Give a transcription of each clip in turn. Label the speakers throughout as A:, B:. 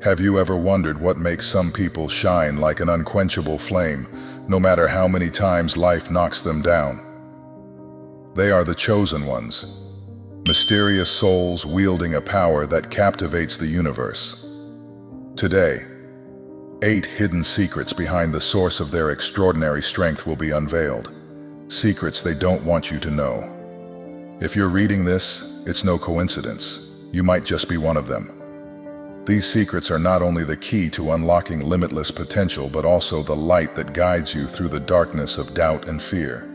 A: Have you ever wondered what makes some people shine like an unquenchable flame, no matter how many times life knocks them down? They are the chosen ones, mysterious souls wielding a power that captivates the universe. Today, 8 hidden secrets behind the source of their extraordinary strength will be unveiled. Secrets they don't want you to know. If you're reading this, it's no coincidence. You might just be one of them. These secrets are not only the key to unlocking limitless potential, but also the light that guides you through the darkness of doubt and fear.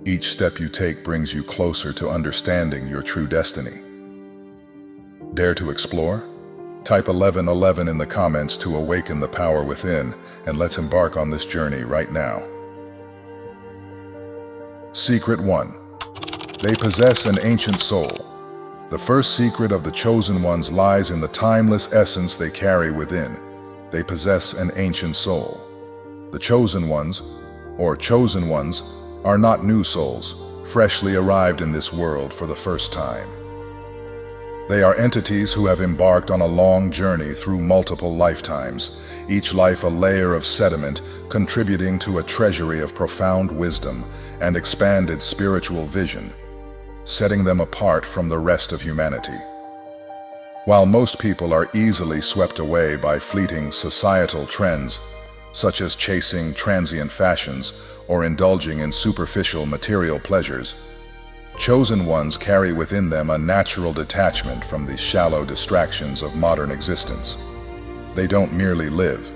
A: Each step you take brings you closer to understanding your true destiny. Dare to explore? Type 1111 in the comments to awaken the power within, and let's embark on this journey right now. Secret 1. They possess an ancient soul. The first secret of the chosen ones lies in the timeless essence they carry within. They possess an ancient soul. The chosen ones, are not new souls, freshly arrived in this world for the first time. They are entities who have embarked on a long journey through multiple lifetimes, each life a layer of sediment contributing to a treasury of profound wisdom and expanded spiritual vision, setting them apart from the rest of humanity. While most people are easily swept away by fleeting societal trends, such as chasing transient fashions or indulging in superficial material pleasures, chosen ones carry within them a natural detachment from the shallow distractions of modern existence. They don't merely live.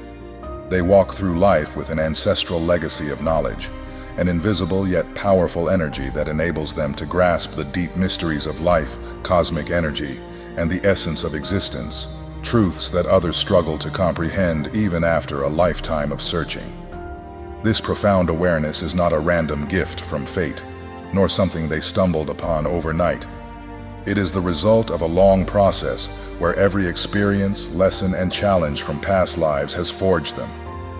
A: They walk through life with an ancestral legacy of knowledge, an invisible yet powerful energy that enables them to grasp the deep mysteries of life, cosmic energy, and the essence of existence, truths that others struggle to comprehend even after a lifetime of searching. This profound awareness is not a random gift from fate, nor something they stumbled upon overnight. It is the result of a long process where every experience, lesson, and challenge from past lives has forged them,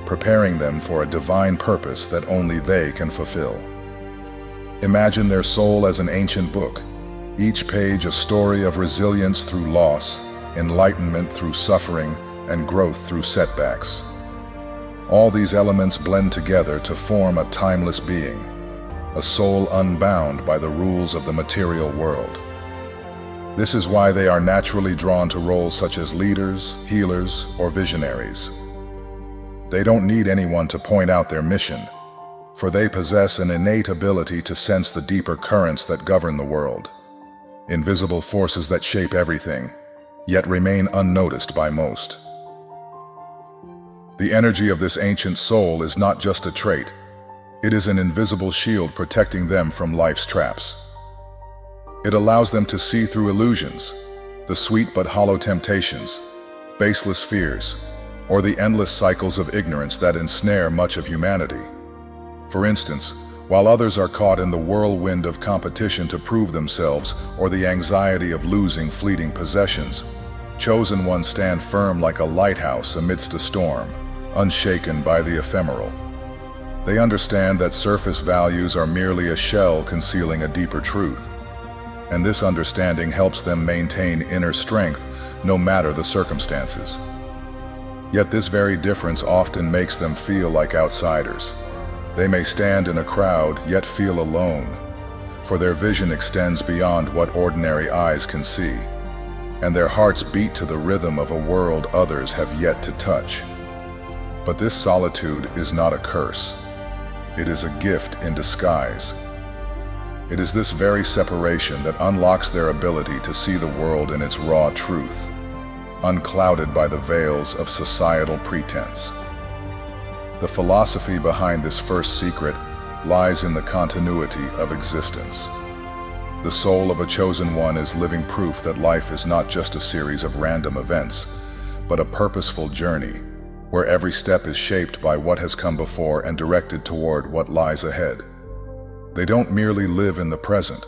A: preparing them for a divine purpose that only they can fulfill. Imagine their soul as an ancient book, each page a story of resilience through loss, enlightenment through suffering, and growth through setbacks. All these elements blend together to form a timeless being, a soul unbound by the rules of the material world. This is why they are naturally drawn to roles such as leaders, healers, or visionaries. They don't need anyone to point out their mission, for they possess an innate ability to sense the deeper currents that govern the world, invisible forces that shape everything, yet remain unnoticed by most. The energy of this ancient soul is not just a trait. It is an invisible shield protecting them from life's traps. It allows them to see through illusions, the sweet but hollow temptations, baseless fears, or the endless cycles of ignorance that ensnare much of humanity. For instance, while others are caught in the whirlwind of competition to prove themselves or the anxiety of losing fleeting possessions, chosen ones stand firm like a lighthouse amidst a storm, unshaken by the ephemeral. They understand that surface values are merely a shell concealing a deeper truth, and this understanding helps them maintain inner strength no matter the circumstances. Yet this very difference often makes them feel like outsiders. They may stand in a crowd, yet feel alone, for their vision extends beyond what ordinary eyes can see, and their hearts beat to the rhythm of a world others have yet to touch. But this solitude is not a curse. It is a gift in disguise. It is this very separation that unlocks their ability to see the world in its raw truth, unclouded by the veils of societal pretense. The philosophy behind this first secret lies in the continuity of existence. The soul of a chosen one is living proof that life is not just a series of random events, but a purposeful journey, where every step is shaped by what has come before and directed toward what lies ahead. They don't merely live in the present.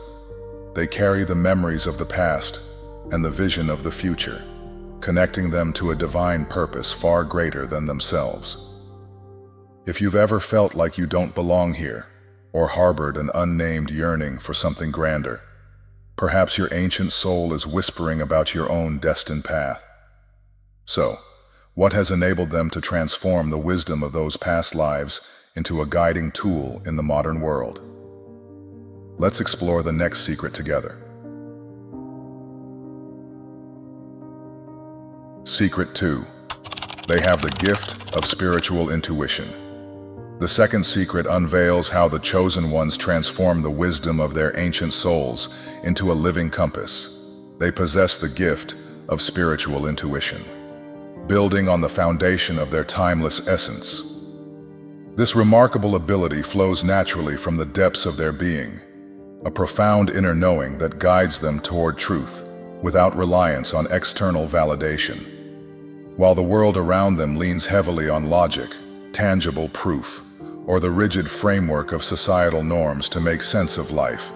A: They carry the memories of the past and the vision of the future, connecting them to a divine purpose far greater than themselves. If you've ever felt like you don't belong here, or harbored an unnamed yearning for something grander, perhaps your ancient soul is whispering about your own destined path. So, what has enabled them to transform the wisdom of those past lives into a guiding tool in the modern world? Let's explore the next secret together. Secret 2. They have the gift of spiritual intuition. The second secret unveils how the chosen ones transform the wisdom of their ancient souls into a living compass. They possess the gift of spiritual intuition, building on the foundation of their timeless essence. This remarkable ability flows naturally from the depths of their being, a profound inner knowing that guides them toward truth without reliance on external validation. While the world around them leans heavily on logic, tangible proof, or the rigid framework of societal norms to make sense of life,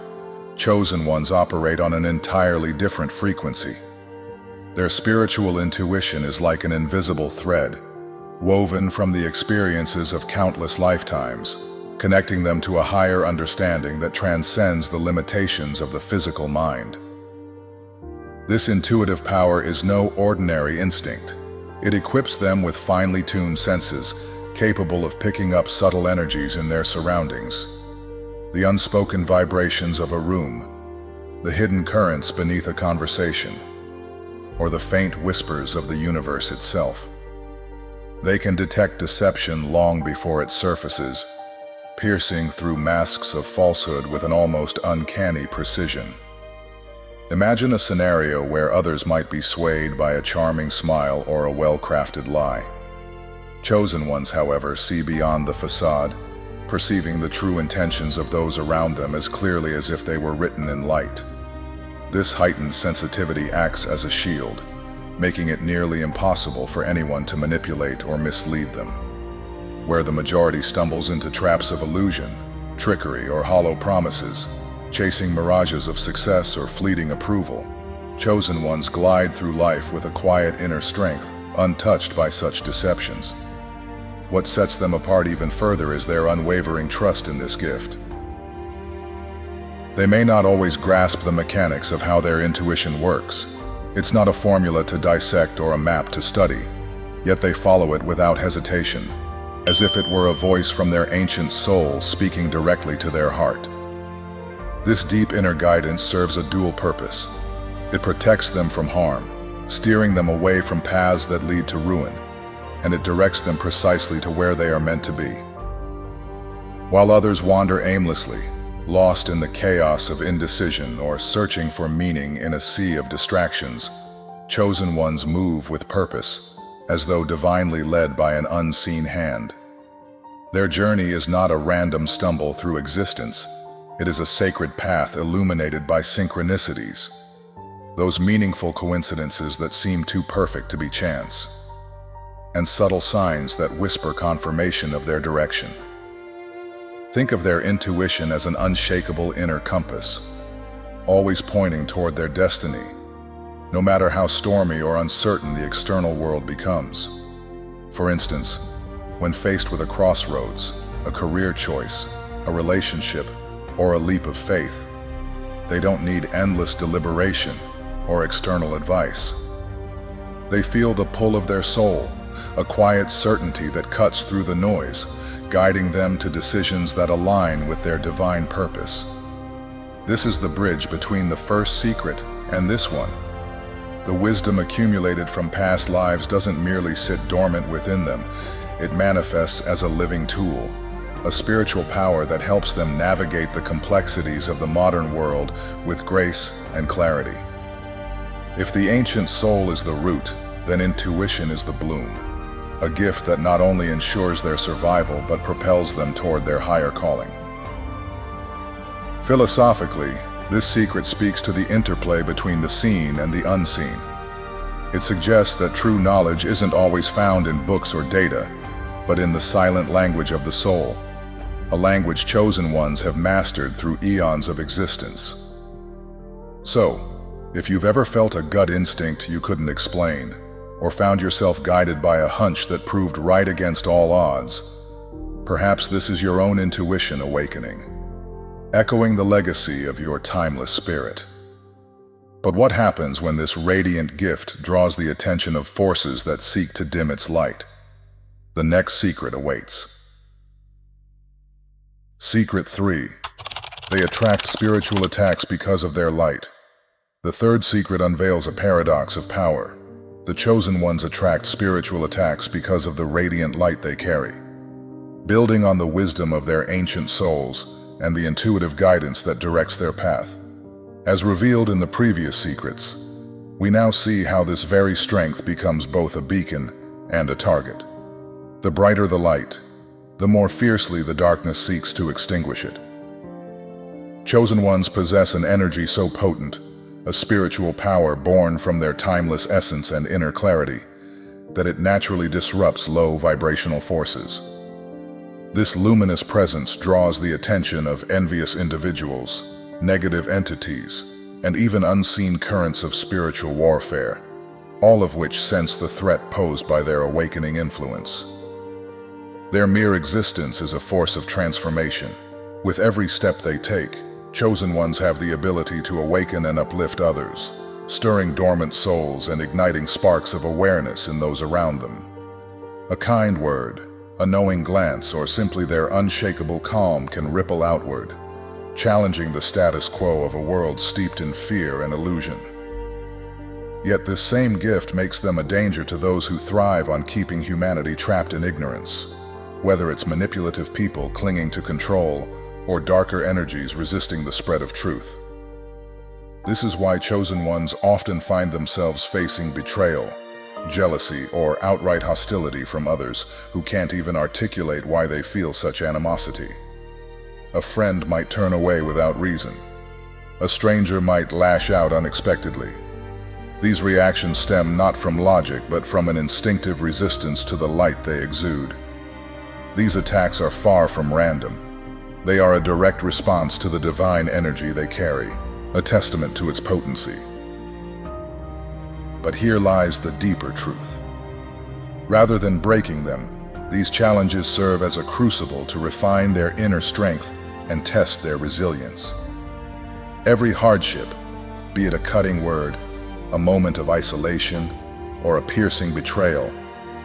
A: chosen ones operate on an entirely different frequency. Their spiritual intuition is like an invisible thread, woven from the experiences of countless lifetimes, connecting them to a higher understanding that transcends the limitations of the physical mind. This intuitive power is no ordinary instinct. It equips them with finely tuned senses, capable of picking up subtle energies in their surroundings. The unspoken vibrations of a room, the hidden currents beneath a conversation, or the faint whispers of the universe itself. They can detect deception long before it surfaces, piercing through masks of falsehood with an almost uncanny precision. Imagine a scenario where others might be swayed by a charming smile or a well-crafted lie. Chosen ones, however, see beyond the facade, perceiving the true intentions of those around them as clearly as if they were written in light. This heightened sensitivity acts as a shield, making it nearly impossible for anyone to manipulate or mislead them. Where the majority stumbles into traps of illusion, trickery, or hollow promises, chasing mirages of success or fleeting approval, chosen ones glide through life with a quiet inner strength, untouched by such deceptions. What sets them apart even further is their unwavering trust in this gift. They may not always grasp the mechanics of how their intuition works. It's not a formula to dissect or a map to study, yet they follow it without hesitation, as if it were a voice from their ancient soul speaking directly to their heart. This deep inner guidance serves a dual purpose. It protects them from harm, steering them away from paths that lead to ruin, and it directs them precisely to where they are meant to be. While others wander aimlessly, lost in the chaos of indecision or searching for meaning in a sea of distractions, chosen ones move with purpose, as though divinely led by an unseen hand. Their journey is not a random stumble through existence. It is a sacred path illuminated by synchronicities, those meaningful coincidences that seem too perfect to be chance, and subtle signs that whisper confirmation of their direction. Think of their intuition as an unshakable inner compass, always pointing toward their destiny, no matter how stormy or uncertain the external world becomes. For instance, when faced with a crossroads, a career choice, a relationship, or a leap of faith, they don't need endless deliberation or external advice. They feel the pull of their soul, a quiet certainty that cuts through the noise, guiding them to decisions that align with their divine purpose. This is the bridge between the first secret and this one. The wisdom accumulated from past lives doesn't merely sit dormant within them. It manifests as a living tool, a spiritual power that helps them navigate the complexities of the modern world with grace and clarity. If the ancient soul is the root, then intuition is the bloom, a gift that not only ensures their survival but propels them toward their higher calling. Philosophically, this secret speaks to the interplay between the seen and the unseen. It suggests that true knowledge isn't always found in books or data, but in the silent language of the soul, a language chosen ones have mastered through eons of existence. So, if you've ever felt a gut instinct you couldn't explain, or found yourself guided by a hunch that proved right against all odds, perhaps this is your own intuition awakening, echoing the legacy of your timeless spirit. But what happens when this radiant gift draws the attention of forces that seek to dim its light? The next secret awaits. Secret 3. They attract spiritual attacks because of their light. The third secret unveils a paradox of power. The chosen ones attract spiritual attacks because of the radiant light they carry. Building on the wisdom of their ancient souls and the intuitive guidance that directs their path. As revealed in the previous secrets, we now see how this very strength becomes both a beacon and a target. The brighter the light, the more fiercely the darkness seeks to extinguish it. Chosen ones possess an energy so potent, a spiritual power born from their timeless essence and inner clarity, that it naturally disrupts low vibrational forces. This luminous presence draws the attention of envious individuals, negative entities, and even unseen currents of spiritual warfare, all of which sense the threat posed by their awakening influence. Their mere existence is a force of transformation. With every step they take, chosen ones have the ability to awaken and uplift others, stirring dormant souls and igniting sparks of awareness in those around them. A kind word, a knowing glance, or simply their unshakable calm can ripple outward, challenging the status quo of a world steeped in fear and illusion. Yet this same gift makes them a danger to those who thrive on keeping humanity trapped in ignorance, whether it's manipulative people clinging to control or darker energies resisting the spread of truth. This is why chosen ones often find themselves facing betrayal, jealousy, or outright hostility from others who can't even articulate why they feel such animosity. A friend might turn away without reason. A stranger might lash out unexpectedly. These reactions stem not from logic, but from an instinctive resistance to the light they exude. These attacks are far from random. They are a direct response to the divine energy they carry, a testament to its potency. But here lies the deeper truth. Rather than breaking them, these challenges serve as a crucible to refine their inner strength and test their resilience. Every hardship, be it a cutting word, a moment of isolation, or a piercing betrayal,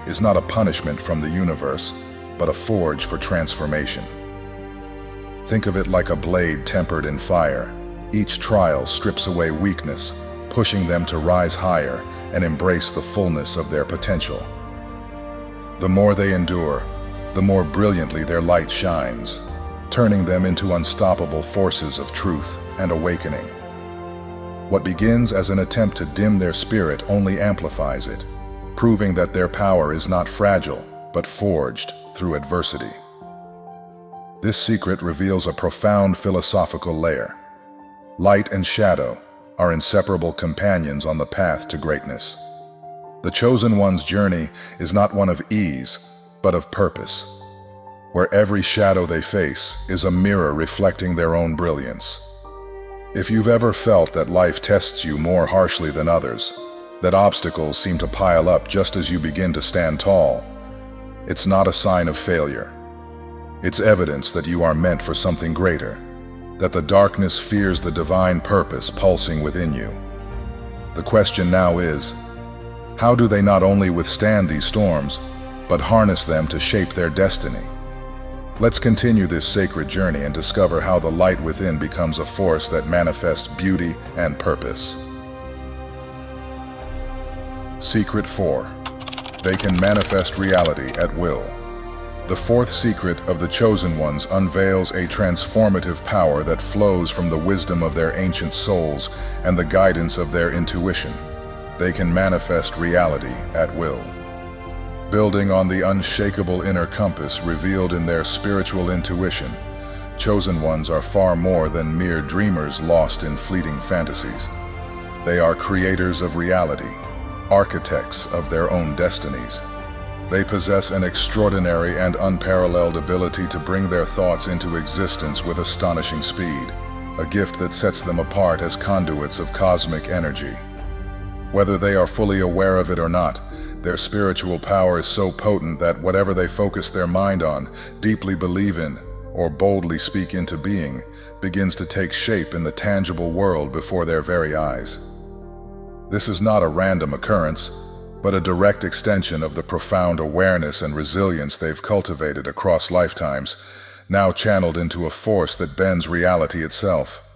A: is not a punishment from the universe, but a forge for transformation. Think of it like a blade tempered in fire. Each trial strips away weakness, pushing them to rise higher and embrace the fullness of their potential. The more they endure, the more brilliantly their light shines, turning them into unstoppable forces of truth and awakening. What begins as an attempt to dim their spirit only amplifies it, proving that their power is not fragile, but forged through adversity. This secret reveals a profound philosophical layer. Light and shadow are inseparable companions on the path to greatness. The chosen one's journey is not one of ease, but of purpose, where every shadow they face is a mirror reflecting their own brilliance. If you've ever felt that life tests you more harshly than others, that obstacles seem to pile up just as you begin to stand tall, it's not a sign of failure. It's evidence that you are meant for something greater, that the darkness fears the divine purpose pulsing within you. The question now is, how do they not only withstand these storms, but harness them to shape their destiny? Let's continue this sacred journey and discover how the light within becomes a force that manifests beauty and purpose. Secret 4. They can manifest reality at will. The fourth secret of the chosen ones unveils a transformative power that flows from the wisdom of their ancient souls and the guidance of their intuition. They can manifest reality at will. Building on the unshakable inner compass revealed in their spiritual intuition, chosen ones are far more than mere dreamers lost in fleeting fantasies. They are creators of reality, architects of their own destinies. They possess an extraordinary and unparalleled ability to bring their thoughts into existence with astonishing speed, a gift that sets them apart as conduits of cosmic energy. Whether they are fully aware of it or not, their spiritual power is so potent that whatever they focus their mind on, deeply believe in, or boldly speak into being, begins to take shape in the tangible world before their very eyes. This is not a random occurrence, but a direct extension of the profound awareness and resilience they've cultivated across lifetimes, now channeled into a force that bends reality itself.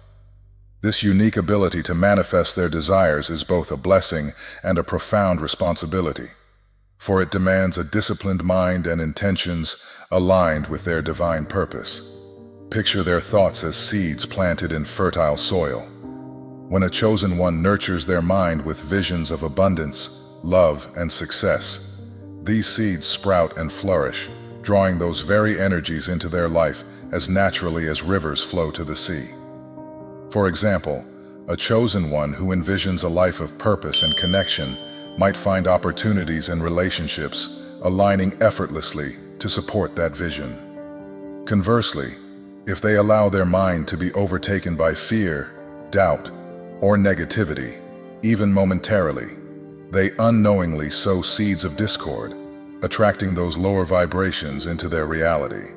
A: This unique ability to manifest their desires is both a blessing and a profound responsibility, for it demands a disciplined mind and intentions aligned with their divine purpose. Picture their thoughts as seeds planted in fertile soil. When a chosen one nurtures their mind with visions of abundance, love, and success, these seeds sprout and flourish, drawing those very energies into their life as naturally as rivers flow to the sea. For example, a chosen one who envisions a life of purpose and connection might find opportunities and relationships aligning effortlessly to support that vision. Conversely, if they allow their mind to be overtaken by fear, doubt, or negativity, even momentarily, they unknowingly sow seeds of discord, attracting those lower vibrations into their reality.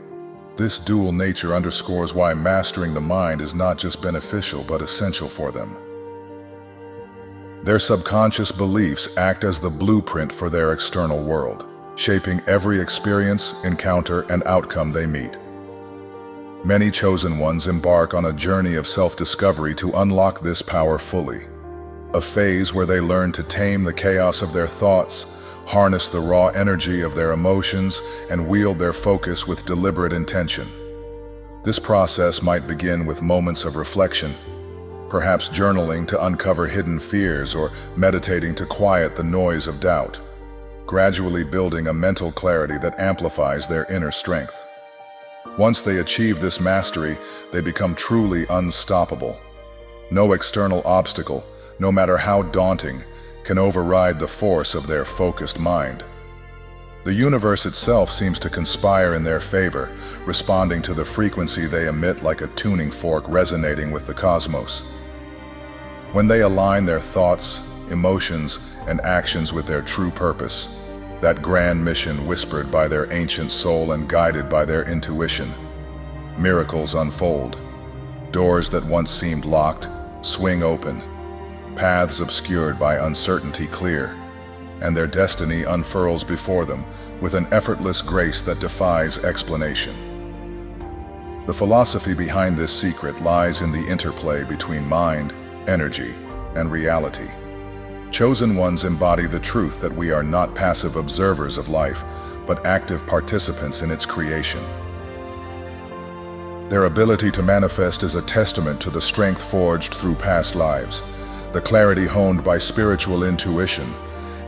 A: This dual nature underscores why mastering the mind is not just beneficial but essential for them. Their subconscious beliefs act as the blueprint for their external world, shaping every experience, encounter, and outcome they meet. Many chosen ones embark on a journey of self-discovery to unlock this power fully, a phase where they learn to tame the chaos of their thoughts, harness the raw energy of their emotions, and wield their focus with deliberate intention. This process might begin with moments of reflection, perhaps journaling to uncover hidden fears or meditating to quiet the noise of doubt, gradually building a mental clarity that amplifies their inner strength. Once they achieve this mastery, they become truly unstoppable. No external obstacle, no matter how daunting, can override the force of their focused mind. The universe itself seems to conspire in their favor, responding to the frequency they emit like a tuning fork resonating with the cosmos. When they align their thoughts, emotions, and actions with their true purpose, that grand mission whispered by their ancient soul and guided by their intuition, miracles unfold. Doors that once seemed locked swing open, paths obscured by uncertainty clear, and their destiny unfurls before them with an effortless grace that defies explanation. The philosophy behind this secret lies in the interplay between mind, energy, and reality. Chosen ones embody the truth that we are not passive observers of life, but active participants in its creation. Their ability to manifest is a testament to the strength forged through past lives, the clarity honed by spiritual intuition,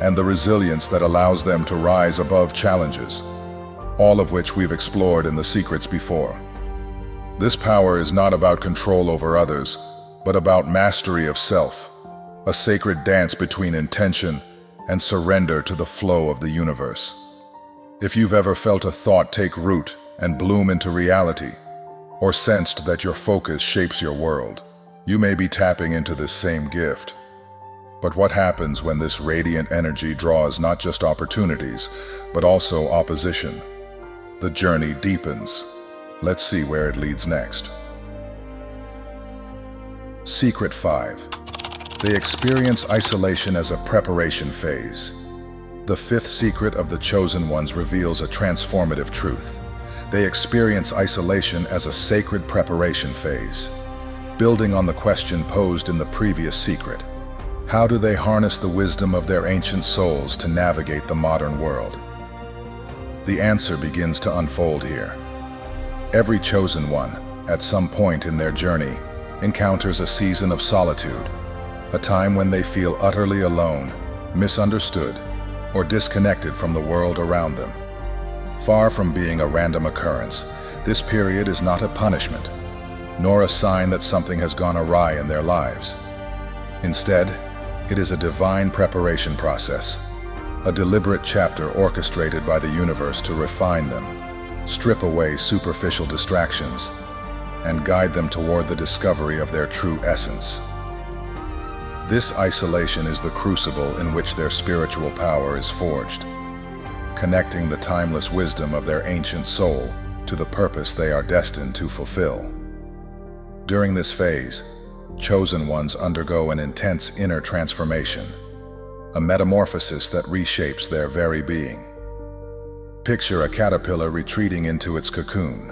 A: and the resilience that allows them to rise above challenges, all of which we've explored in the secrets before. This power is not about control over others, but about mastery of self, a sacred dance between intention and surrender to the flow of the universe. If you've ever felt a thought take root and bloom into reality, or sensed that your focus shapes your world, you may be tapping into this same gift. But what happens when this radiant energy draws not just opportunities, but also opposition? The journey deepens. Let's see where it leads next. Secret 5. They experience isolation as a preparation phase. The fifth secret of the chosen ones reveals a transformative truth. They experience isolation as a sacred preparation phase. Building on the question posed in the previous secret, how do they harness the wisdom of their ancient souls to navigate the modern world? The answer begins to unfold here. Every chosen one, at some point in their journey, encounters a season of solitude, a time when they feel utterly alone, misunderstood, or disconnected from the world around them. Far from being a random occurrence, this period is not a punishment, nor a sign that something has gone awry in their lives. Instead, it is a divine preparation process, a deliberate chapter orchestrated by the universe to refine them, strip away superficial distractions, and guide them toward the discovery of their true essence. This isolation is the crucible in which their spiritual power is forged, connecting the timeless wisdom of their ancient soul to the purpose they are destined to fulfill. During this phase, chosen ones undergo an intense inner transformation. a metamorphosis that reshapes their very being. Picture a caterpillar retreating into its cocoon.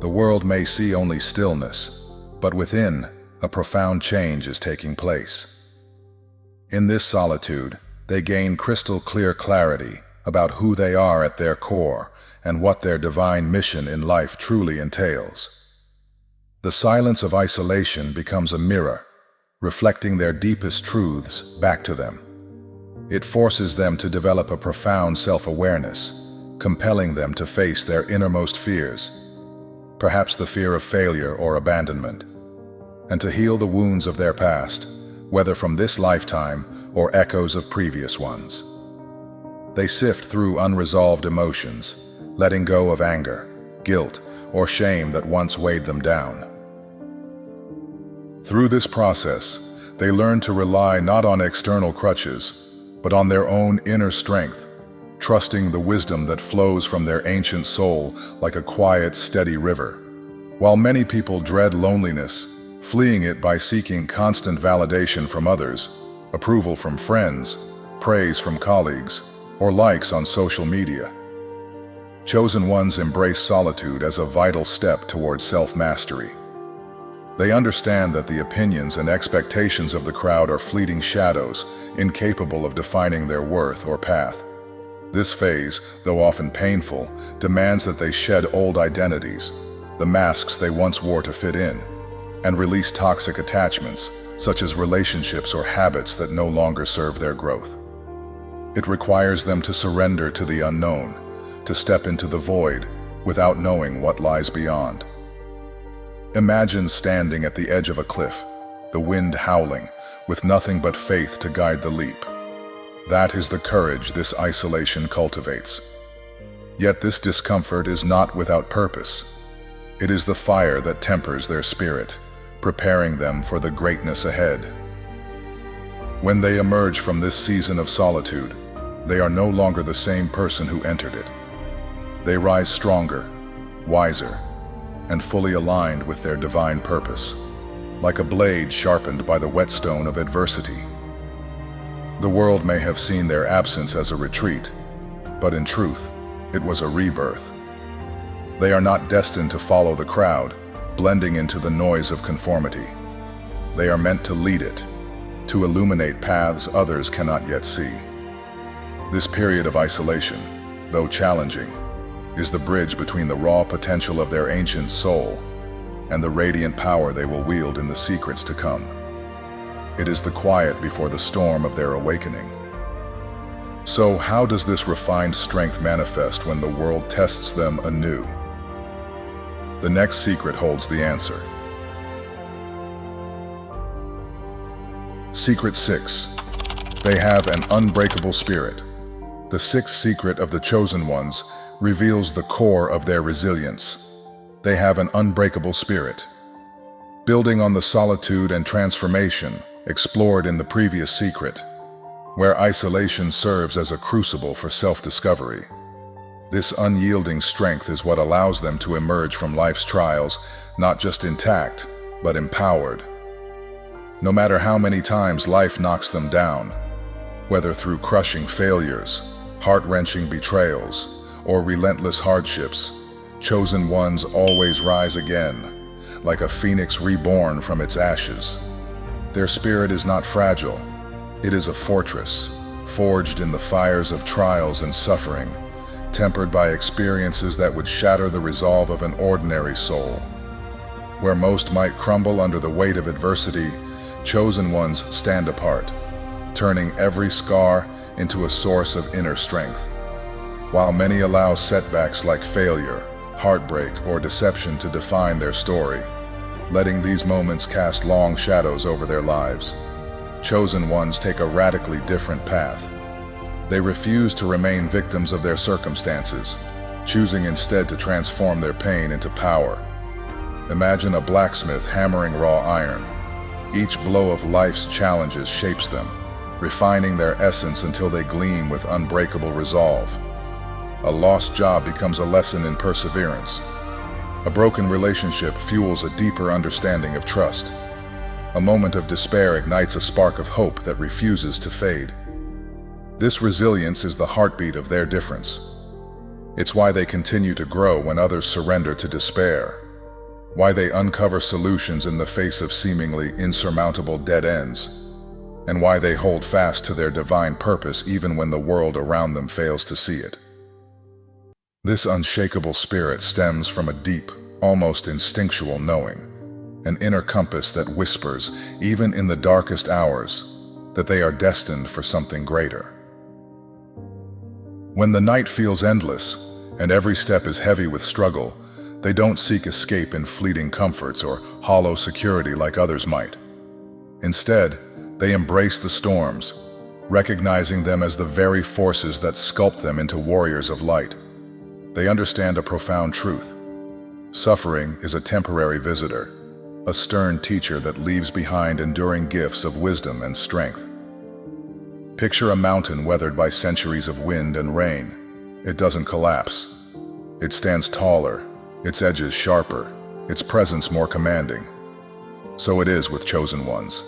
A: The world may see only stillness, but within, a profound change is taking place. In this solitude, they gain crystal-clear clarity about who they are at their core and what their divine mission in life truly entails. The silence of isolation becomes a mirror, reflecting their deepest truths back to them. It forces them to develop a profound self-awareness, compelling them to face their innermost fears, perhaps the fear of failure or abandonment, and to heal the wounds of their past, whether from this lifetime or echoes of previous ones. They sift through unresolved emotions, letting go of anger, guilt, or shame that once weighed them down. Through this process, they learn to rely not on external crutches, but on their own inner strength, trusting the wisdom that flows from their ancient soul like a quiet, steady river. While many people dread loneliness, fleeing it by seeking constant validation from others, approval from friends, praise from colleagues, or likes on social media, chosen ones embrace solitude as a vital step towards self-mastery. They understand that the opinions and expectations of the crowd are fleeting shadows, incapable of defining their worth or path. This phase, though often painful, demands that they shed old identities, the masks they once wore to fit in, and release toxic attachments, such as relationships or habits that no longer serve their growth. It requires them to surrender to the unknown, to step into the void without knowing what lies beyond. Imagine standing at the edge of a cliff, the wind howling, with nothing but faith to guide the leap. That is the courage this isolation cultivates. Yet this discomfort is not without purpose. It is the fire that tempers their spirit, preparing them for the greatness ahead. When they emerge from this season of solitude, they are no longer the same person who entered it. They rise stronger, wiser, and fully aligned with their divine purpose, like a blade sharpened by the whetstone of adversity. The world may have seen their absence as a retreat, but in truth, it was a rebirth. They are not destined to follow the crowd, blending into the noise of conformity. They are meant to lead it, to illuminate paths others cannot yet see. This period of isolation, though challenging, is the bridge between the raw potential of their ancient soul and the radiant power they will wield in the secrets to come. It is the quiet before the storm of their awakening. So how does this refined strength manifest when the world tests them anew? The next secret holds the answer. Secret 6. They have an unbreakable spirit. The sixth secret of the chosen ones reveals the core of their resilience. They have an unbreakable spirit. Building on the solitude and transformation explored in the previous secret, where isolation serves as a crucible for self-discovery, this unyielding strength is what allows them to emerge from life's trials not just intact, but empowered. No matter how many times life knocks them down, whether through crushing failures, heart-wrenching betrayals, or relentless hardships, chosen ones always rise again, like a phoenix reborn from its ashes. Their spirit is not fragile. It is a fortress, forged in the fires of trials and suffering, tempered by experiences that would shatter the resolve of an ordinary soul. Where most might crumble under the weight of adversity, chosen ones stand apart, turning every scar into a source of inner strength. While many allow setbacks like failure, heartbreak, or deception to define their story, letting these moments cast long shadows over their lives, chosen ones take a radically different path. They refuse to remain victims of their circumstances, choosing instead to transform their pain into power. Imagine a blacksmith hammering raw iron. Each blow of life's challenges shapes them, refining their essence until they gleam with unbreakable resolve. A lost job becomes a lesson in perseverance. A broken relationship fuels a deeper understanding of trust. A moment of despair ignites a spark of hope that refuses to fade. This resilience is the heartbeat of their difference. It's why they continue to grow when others surrender to despair, why they uncover solutions in the face of seemingly insurmountable dead ends, and why they hold fast to their divine purpose even when the world around them fails to see it. This unshakable spirit stems from a deep, almost instinctual knowing, an inner compass that whispers, even in the darkest hours, that they are destined for something greater. When the night feels endless, and every step is heavy with struggle, they don't seek escape in fleeting comforts or hollow security like others might. Instead, they embrace the storms, recognizing them as the very forces that sculpt them into warriors of light. They understand a profound truth. Suffering is a temporary visitor, a stern teacher that leaves behind enduring gifts of wisdom and strength. Picture a mountain weathered by centuries of wind and rain. It doesn't collapse. It stands taller, its edges sharper, its presence more commanding. So it is with chosen ones.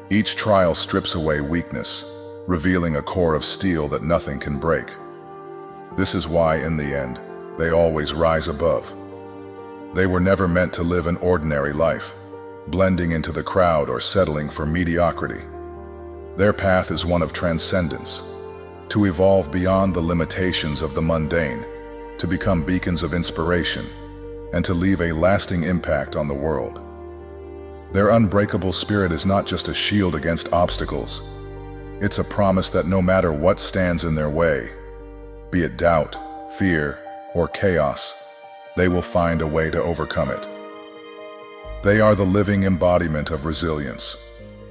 A: Each trial strips away weakness, revealing a core of steel that nothing can break. This is why, in the end, they always rise above. They were never meant to live an ordinary life, blending into the crowd or settling for mediocrity. Their path is one of transcendence, to evolve beyond the limitations of the mundane, to become beacons of inspiration, and to leave a lasting impact on the world. Their unbreakable spirit is not just a shield against obstacles. It's a promise that no matter what stands in their way, be it doubt, fear, or chaos, they will find a way to overcome it. They are the living embodiment of resilience,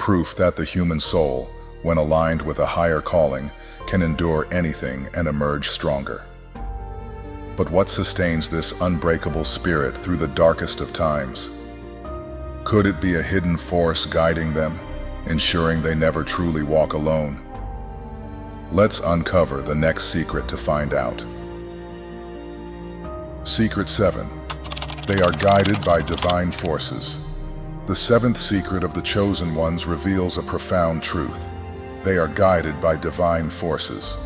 A: proof that the human soul, when aligned with a higher calling, can endure anything and emerge stronger. But what sustains this unbreakable spirit through the darkest of times? Could it be a hidden force guiding them, ensuring they never truly walk alone? Let's uncover the next secret to find out. Secret 7. They are guided by divine forces. The seventh secret of the chosen ones reveals a profound truth. They are guided by divine forces.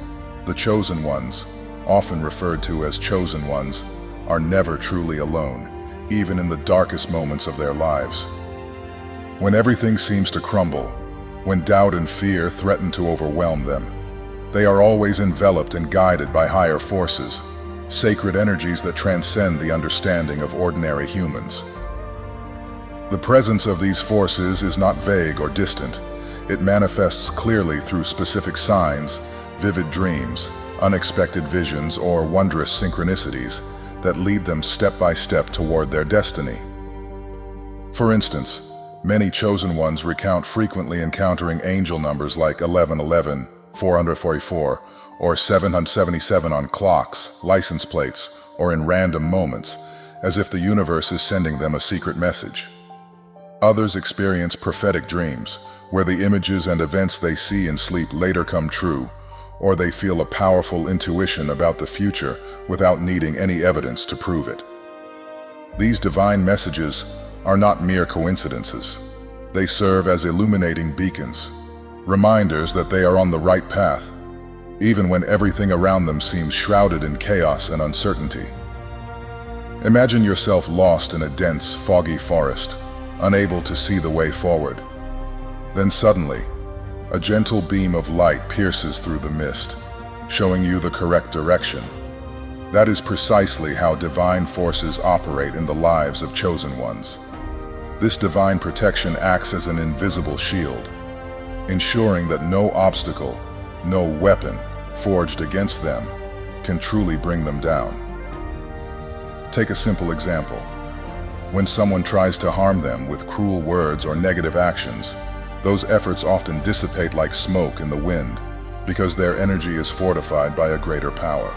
A: The chosen ones, often referred to as chosen ones, are never truly alone, even in the darkest moments of their lives. When everything seems to crumble, when doubt and fear threaten to overwhelm them, they are always enveloped and guided by higher forces, sacred energies that transcend the understanding of ordinary humans. The presence of these forces is not vague or distant. It manifests clearly through specific signs, vivid dreams, unexpected visions, or wondrous synchronicities that lead them step by step toward their destiny. For instance, many chosen ones recount frequently encountering angel numbers like 1111, 444, or 777 on clocks, license plates, or in random moments, as if the universe is sending them a secret message. Others experience prophetic dreams, where the images and events they see in sleep later come true, or they feel a powerful intuition about the future without needing any evidence to prove it. These divine messages are not mere coincidences. They serve as illuminating beacons, reminders that they are on the right path, even when everything around them seems shrouded in chaos and uncertainty. Imagine yourself lost in a dense, foggy forest, unable to see the way forward. Then suddenly, a gentle beam of light pierces through the mist, showing you the correct direction. That is precisely how divine forces operate in the lives of chosen ones. This divine protection acts as an invisible shield, ensuring that no obstacle, no weapon forged against them can truly bring them down. Take a simple example. When someone tries to harm them with cruel words or negative actions, those efforts often dissipate like smoke in the wind because their energy is fortified by a greater power.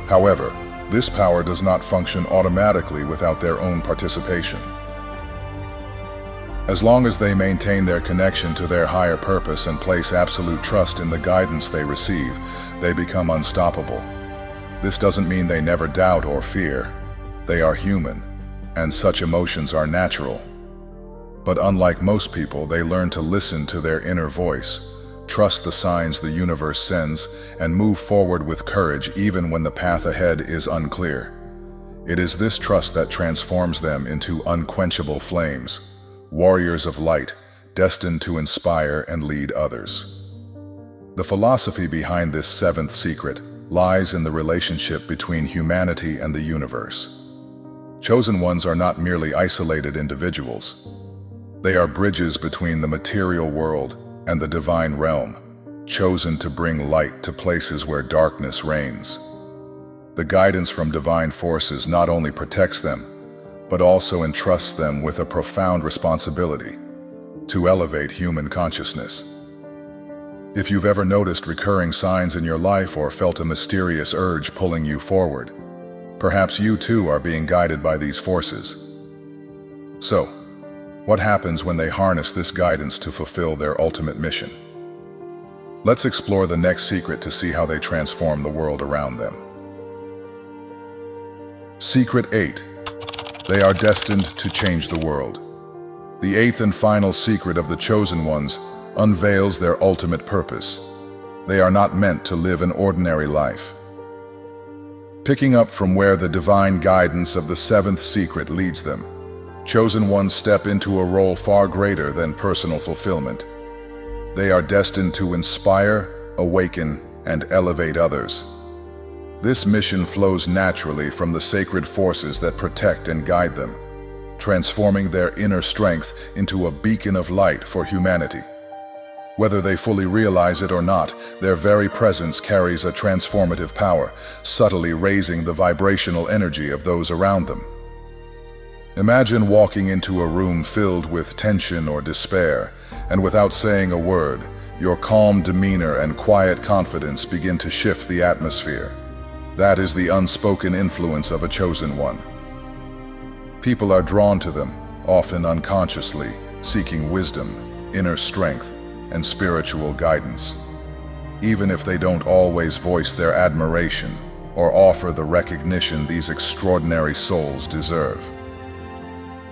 A: However, this power does not function automatically without their own participation. As long as they maintain their connection to their higher purpose and place absolute trust in the guidance they receive, they become unstoppable. This doesn't mean they never doubt or fear. They are human, and such emotions are natural. But unlike most people, they learn to listen to their inner voice, trust the signs the universe sends, and move forward with courage even when the path ahead is unclear. It is this trust that transforms them into unquenchable flames, warriors of light, destined to inspire and lead others. The philosophy behind this seventh secret lies in the relationship between humanity and the universe. Chosen ones are not merely isolated individuals. They are bridges between the material world and the divine realm, chosen to bring light to places where darkness reigns. The guidance from divine forces not only protects them, but also entrusts them with a profound responsibility to elevate human consciousness. If you've ever noticed recurring signs in your life or felt a mysterious urge pulling you forward, perhaps you too are being guided by these forces. So, what happens when they harness this guidance to fulfill their ultimate mission? Let's explore the next secret to see how they transform the world around them. Secret 8. They are destined to change the world. The eighth and final secret of the chosen ones unveils their ultimate purpose. They are not meant to live an ordinary life. Picking up from where the divine guidance of the seventh secret leads them, chosen ones step into a role far greater than personal fulfillment. They are destined to inspire, awaken, and elevate others. This mission flows naturally from the sacred forces that protect and guide them, transforming their inner strength into a beacon of light for humanity. Whether they fully realize it or not, their very presence carries a transformative power, subtly raising the vibrational energy of those around them. Imagine walking into a room filled with tension or despair, and without saying a word, your calm demeanor and quiet confidence begin to shift the atmosphere. That is the unspoken influence of a chosen one. People are drawn to them, often unconsciously, seeking wisdom, inner strength, and spiritual guidance. Even if they don't always voice their admiration or offer the recognition these extraordinary souls deserve.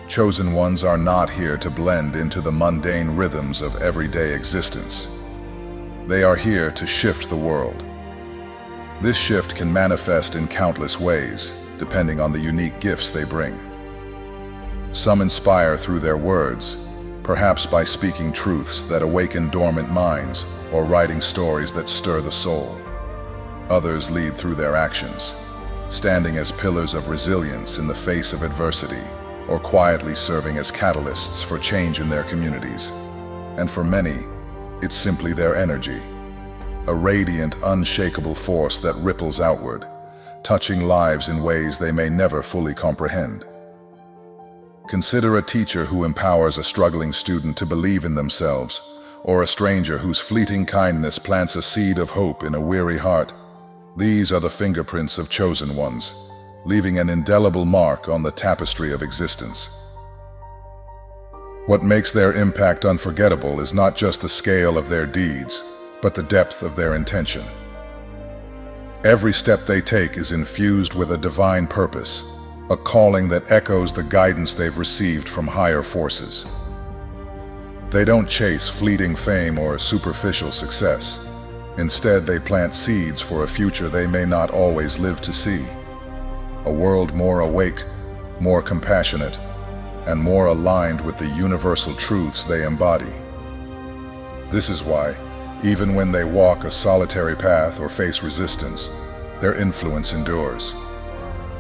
A: Chosen ones are not here to blend into the mundane rhythms of everyday existence. They are here to shift the world. This shift can manifest in countless ways, depending on the unique gifts they bring. Some inspire through their words, perhaps by speaking truths that awaken dormant minds or writing stories that stir the soul. Others lead through their actions, standing as pillars of resilience in the face of adversity, or quietly serving as catalysts for change in their communities. And for many, it's simply their energy, a radiant, unshakable force that ripples outward, touching lives in ways they may never fully comprehend. Consider a teacher who empowers a struggling student to believe in themselves, or a stranger whose fleeting kindness plants a seed of hope in a weary heart. These are the fingerprints of chosen ones, leaving an indelible mark on the tapestry of existence. What makes their impact unforgettable is not just the scale of their deeds, but the depth of their intention. Every step they take is infused with a divine purpose, a calling that echoes the guidance they've received from higher forces. They don't chase fleeting fame or superficial success. Instead, they plant seeds for a future they may not always live to see. A world more awake, more compassionate, and more aligned with the universal truths they embody. This is why, even when they walk a solitary path or face resistance, their influence endures.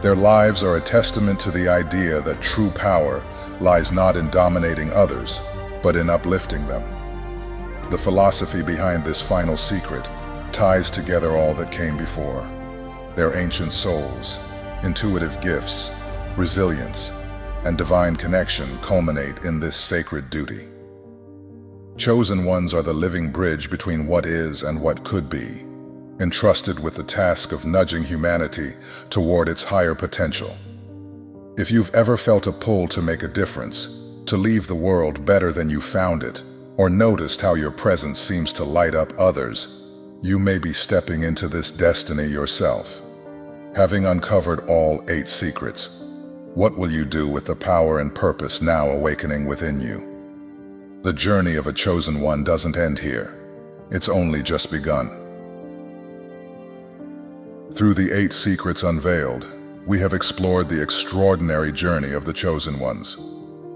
A: Their lives are a testament to the idea that true power lies not in dominating others, but in uplifting them. The philosophy behind this final secret ties together all that came before. Their ancient souls, intuitive gifts, resilience, and divine connection culminate in this sacred duty. Chosen ones are the living bridge between what is and what could be, entrusted with the task of nudging humanity toward its higher potential. If you've ever felt a pull to make a difference, to leave the world better than you found it, or noticed how your presence seems to light up others, you may be stepping into this destiny yourself. Having uncovered all 8 secrets, what will you do with the power and purpose now awakening within you? The journey of a chosen one doesn't end here. It's only just begun. Through the 8 secrets unveiled, we have explored the extraordinary journey of the chosen ones.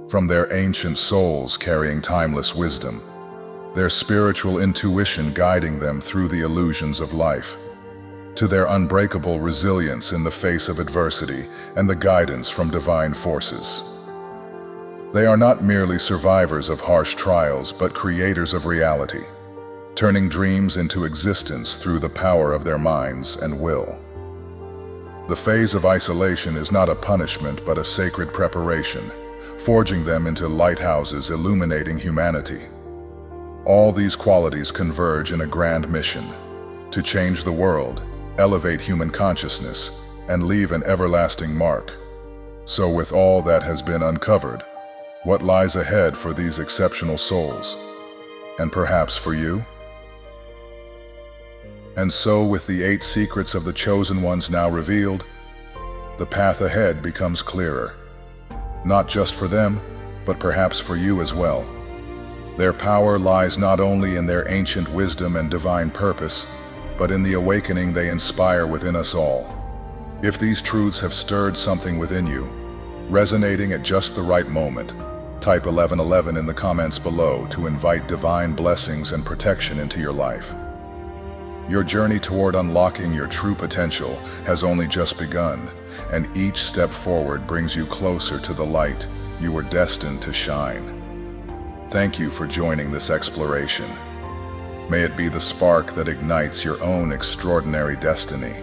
A: From their ancient souls carrying timeless wisdom, their spiritual intuition guiding them through the illusions of life, to their unbreakable resilience in the face of adversity and the guidance from divine forces. They are not merely survivors of harsh trials, but creators of reality, turning dreams into existence through the power of their minds and will. The phase of isolation is not a punishment, but a sacred preparation, forging them into lighthouses illuminating humanity. All these qualities converge in a grand mission: to change the world, elevate human consciousness, and leave an everlasting mark. So with all that has been uncovered, what lies ahead for these exceptional souls? And perhaps for you? And so, with the 8 secrets of the chosen ones now revealed, the path ahead becomes clearer. Not just for them, but perhaps for you as well. Their power lies not only in their ancient wisdom and divine purpose, but in the awakening they inspire within us all. If these truths have stirred something within you, resonating at just the right moment, type 1111 in the comments below to invite divine blessings and protection into your life. Your journey toward unlocking your true potential has only just begun, and each step forward brings you closer to the light you were destined to shine. Thank you for joining this exploration. May it be the spark that ignites your own extraordinary destiny.